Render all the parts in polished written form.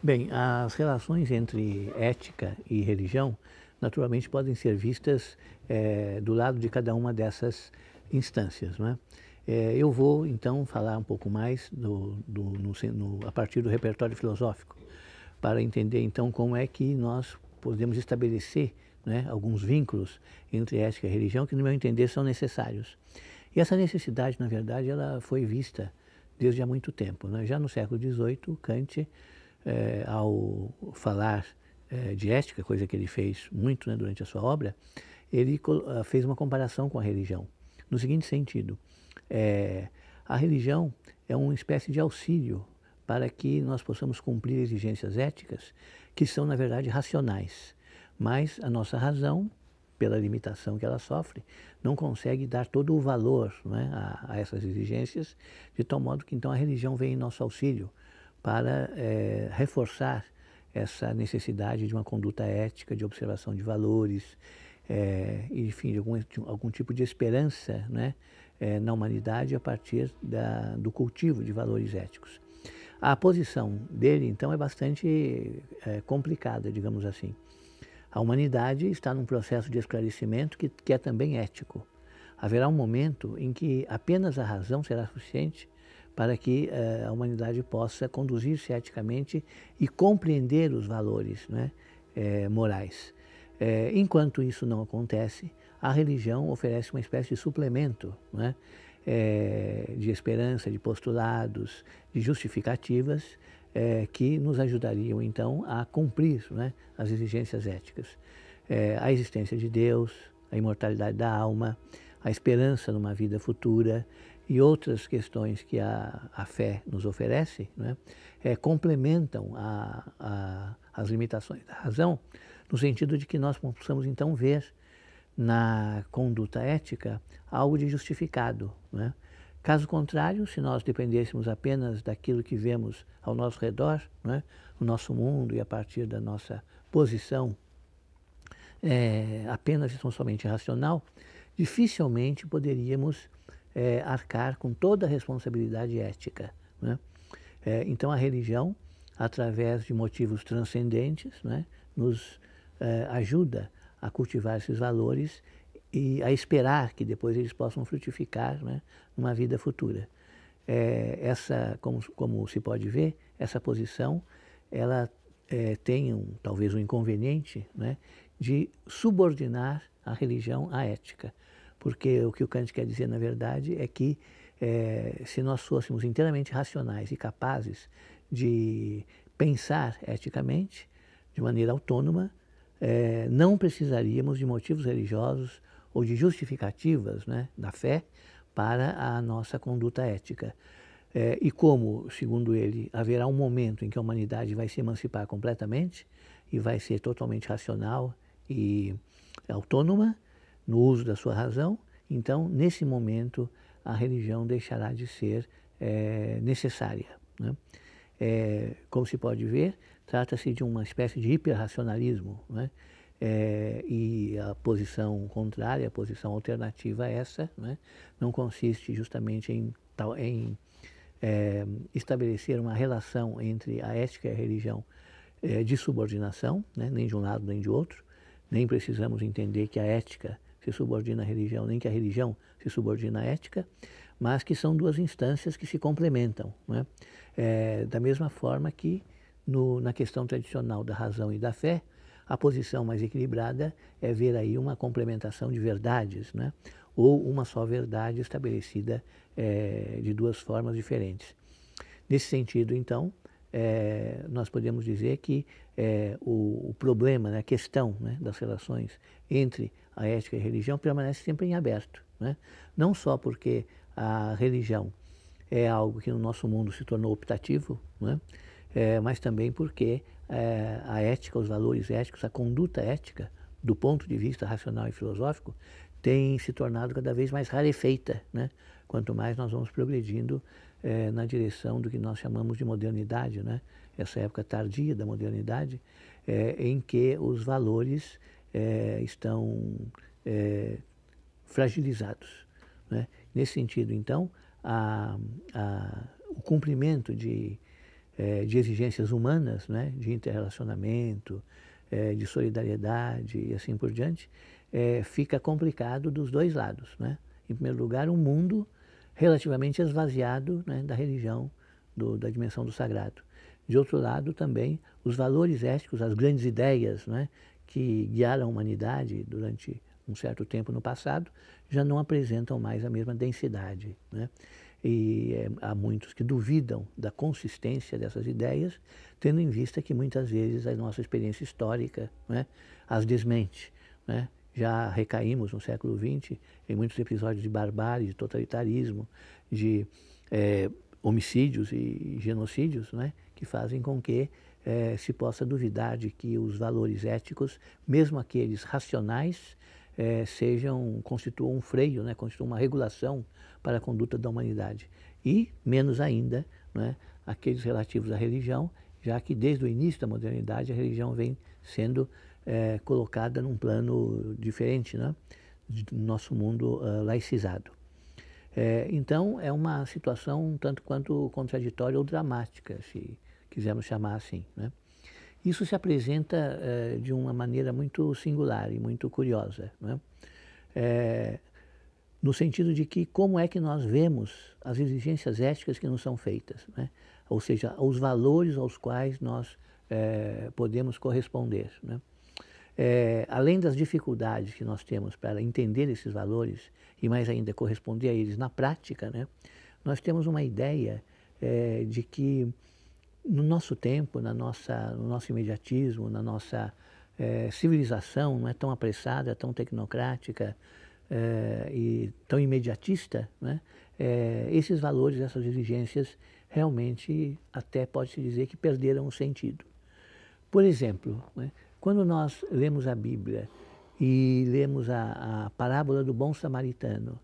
Bem, as relações entre ética e religião, naturalmente, podem ser vistas do lado de cada uma dessas instâncias, não é? Eu vou, então, falar um pouco mais a partir do repertório filosófico, para entender, então, como é que nós podemos estabelecer, né, alguns vínculos entre ética e religião que, no meu entender, são necessários. E essa necessidade, na verdade, ela foi vista desde há muito tempo, né? Já no século XVIII, Kant, ao falar de ética, coisa que ele fez muito, né, durante a sua obra, ele fez uma comparação com a religião, no seguinte sentido: a religião é uma espécie de auxílio para que nós possamos cumprir exigências éticas que são, na verdade, racionais, mas a nossa razão, pela limitação que ela sofre, não consegue dar todo o valor, né, a essas exigências, de tal modo que então a religião vem em nosso auxílio para reforçar essa necessidade de uma conduta ética, de observação de valores, enfim, de algum tipo de esperança, né, na humanidade a partir do cultivo de valores éticos. A posição dele, então, é bastante complicada, digamos assim. A humanidade está num processo de esclarecimento que é também ético. Haverá um momento em que apenas a razão será suficiente para que a humanidade possa conduzir-se eticamente e compreender os valores, né, morais. Enquanto isso não acontece, a religião oferece uma espécie de suplemento, né, de esperança, de postulados, de justificativas que nos ajudariam, então, a cumprir, né, as exigências éticas. A existência de Deus, a imortalidade da alma, a esperança numa vida futura e outras questões que a fé nos oferece, né, complementam as limitações da razão, no sentido de que nós possamos, então, ver na conduta ética algo de justificado, né? Caso contrário, se nós dependêssemos apenas daquilo que vemos ao nosso redor, né, no nosso mundo e a partir da nossa posição apenas e tão somente racional, dificilmente poderíamos arcar com toda a responsabilidade ética, né? Então a religião, através de motivos transcendentes, né, nos ajuda a cultivar esses valores e a esperar que depois eles possam frutificar, né, numa vida futura. Como se pode ver, essa posição, ela tem talvez um inconveniente, né, de subordinar a religião à ética. Porque o que o Kant quer dizer, na verdade, é que se nós fôssemos inteiramente racionais e capazes de pensar eticamente, de maneira autônoma, não precisaríamos de motivos religiosos ou de justificativas, né, da fé para a nossa conduta ética. E como, segundo ele, haverá um momento em que a humanidade vai se emancipar completamente e vai ser totalmente racional e autônoma no uso da sua razão, então, nesse momento, a religião deixará de ser necessária, né? Como se pode ver, trata-se de uma espécie de hiperracionalismo, né? E a posição contrária, a posição alternativa a essa, né, não consiste justamente em estabelecer uma relação entre a ética e a religião de subordinação, né, nem de um lado nem de outro. Nem precisamos entender que a ética se subordina à religião, nem que a religião se subordina à ética, mas que são duas instâncias que se complementam, né? Da mesma forma que na questão tradicional da razão e da fé, a posição mais equilibrada é ver aí uma complementação de verdades, né? Ou uma só verdade estabelecida de duas formas diferentes. Nesse sentido, então, nós podemos dizer que o problema, né, a questão, né, das relações entre a ética e a religião permanece sempre em aberto, né? Não só porque a religião é algo que no nosso mundo se tornou optativo, né? Mas também porque a ética, os valores éticos, a conduta ética, do ponto de vista racional e filosófico, tem se tornado cada vez mais rarefeita, né? Quanto mais nós vamos progredindo na direção do que nós chamamos de modernidade, né? Essa época tardia da modernidade, em que os valores estão fragilizados, né? Nesse sentido, então, o cumprimento de exigências humanas, né, de interrelacionamento, de solidariedade e assim por diante, fica complicado dos dois lados, né? Em primeiro lugar, um mundo relativamente esvaziado, né, da religião, da dimensão do sagrado. De outro lado, também, os valores éticos, as grandes ideias, né, que guiaram a humanidade durante um certo tempo no passado, já não apresentam mais a mesma densidade, né? E há muitos que duvidam da consistência dessas ideias, tendo em vista que muitas vezes a nossa experiência histórica, né, as desmente, né? Já recaímos no século XX em muitos episódios de barbárie, de totalitarismo, de homicídios e genocídios, né, que fazem com que se possa duvidar de que os valores éticos, mesmo aqueles racionais, constituam um freio, né, constituam uma regulação para a conduta da humanidade. E, menos ainda, né, aqueles relativos à religião, já que desde o início da modernidade a religião vem sendo colocada num plano diferente, né, do nosso mundo laicizado. Então, é uma situação um tanto quanto contraditória ou dramática, se quisermos chamar assim, né? Isso se apresenta de uma maneira muito singular e muito curiosa, né? No sentido de que como é que nós vemos as exigências éticas que nos são feitas, né? Ou seja, os valores aos quais nós podemos corresponder, né? Além das dificuldades que nós temos para entender esses valores e mais ainda corresponder a eles na prática, né? Nós temos uma ideia de que no nosso tempo, no nosso imediatismo, na nossa civilização não é tão apressada, tão tecnocrática e tão imediatista, né? Esses valores, essas exigências, realmente até pode-se dizer que perderam o sentido. Por exemplo, né, quando nós lemos a Bíblia e lemos a parábola do bom samaritano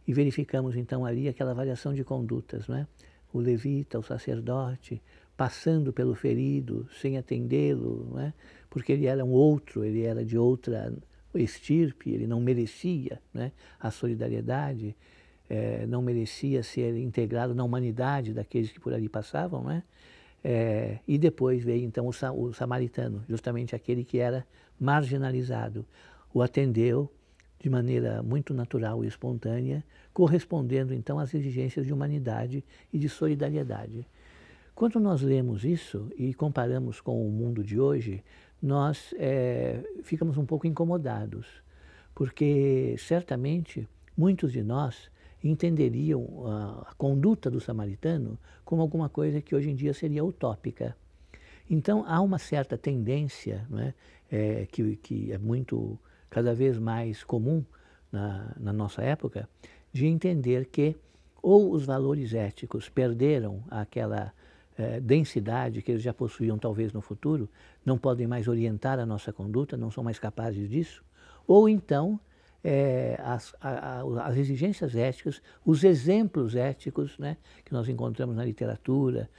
e verificamos então ali aquela variação de condutas, né? O levita, o sacerdote, passando pelo ferido, sem atendê-lo, não é? Porque ele era um outro, ele era de outra estirpe, ele não merecia, né, a solidariedade, não merecia ser integrado na humanidade daqueles que por ali passavam, né? E depois veio então o samaritano, justamente aquele que era marginalizado, o atendeu de maneira muito natural e espontânea, correspondendo então às exigências de humanidade e de solidariedade. Quando nós lemos isso e comparamos com o mundo de hoje, nós ficamos um pouco incomodados, porque certamente muitos de nós entenderiam a conduta do samaritano como alguma coisa que hoje em dia seria utópica. Então há uma certa tendência, não é, que é muito, cada vez mais comum na nossa época, de entender que ou os valores éticos perderam aquela densidade que eles já possuíam talvez no futuro, não podem mais orientar a nossa conduta, não são mais capazes disso, ou então as exigências éticas, os exemplos éticos, né, que nós encontramos na literatura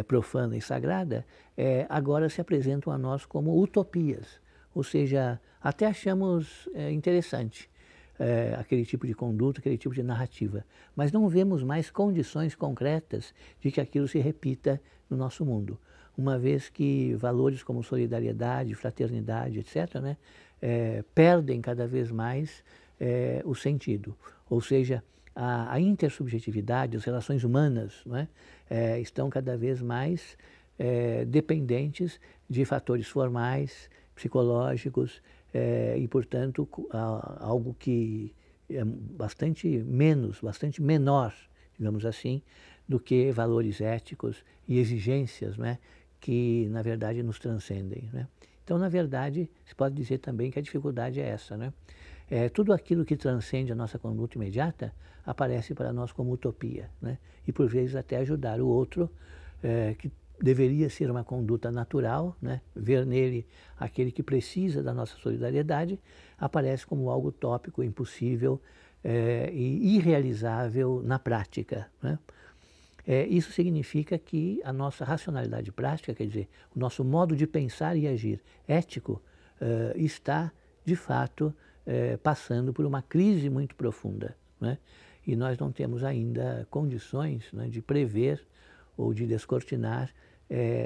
profana e sagrada, agora se apresentam a nós como utopias, ou seja, até achamos interessante aquele tipo de conduta, aquele tipo de narrativa, mas não vemos mais condições concretas de que aquilo se repita no nosso mundo, uma vez que valores como solidariedade, fraternidade, etc., né, perdem cada vez mais o sentido, ou seja, a intersubjetividade, as relações humanas, né, estão cada vez mais dependentes de fatores formais, psicológicos, e, portanto, algo que é bastante menor, digamos assim, do que valores éticos e exigências, né, que, na verdade, nos transcendem, né? Então, na verdade, se pode dizer também que a dificuldade é essa, né? Tudo aquilo que transcende a nossa conduta imediata aparece para nós como utopia, né? E, por vezes, até ajudar o outro, que deveria ser uma conduta natural, né? Ver nele aquele que precisa da nossa solidariedade, aparece como algo utópico, impossível e irrealizável na prática, né? Isso significa que a nossa racionalidade prática, quer dizer, o nosso modo de pensar e agir ético, está, de fato, passando por uma crise muito profunda, né? E nós não temos ainda condições, né, de prever ou de descortinar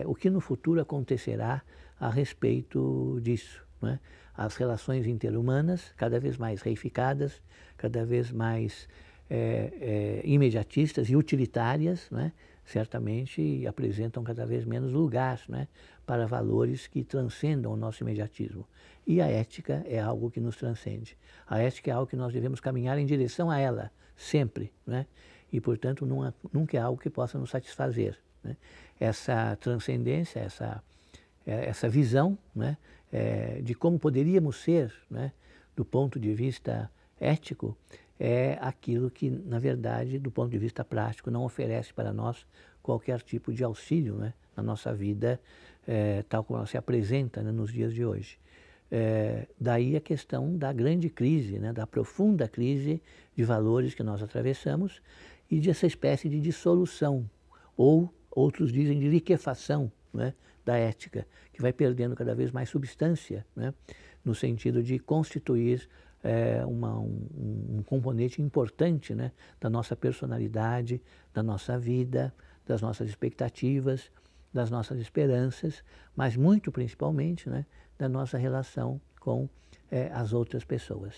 o que no futuro acontecerá a respeito disso, né? As relações interhumanas cada vez mais reificadas, cada vez mais imediatistas e utilitárias, né? Certamente apresentam cada vez menos lugar, né, para valores que transcendam o nosso imediatismo. E a ética é algo que nos transcende. A ética é algo que nós devemos caminhar em direção a ela, sempre, né? E, portanto, nunca é algo que possa nos satisfazer, né? Essa transcendência, essa visão, né, de como poderíamos ser, né, do ponto de vista ético, é aquilo que, na verdade, do ponto de vista prático, não oferece para nós qualquer tipo de auxílio, né, na nossa vida, tal como ela se apresenta, né, nos dias de hoje. Daí a questão da grande crise, né, da profunda crise de valores que nós atravessamos e dessa espécie de dissolução, ou outros dizem de liquefação, né, da ética, que vai perdendo cada vez mais substância, né, no sentido de constituir um componente importante, né, da nossa personalidade, da nossa vida, das nossas expectativas, das nossas esperanças, mas muito principalmente, né, da nossa relação com as outras pessoas.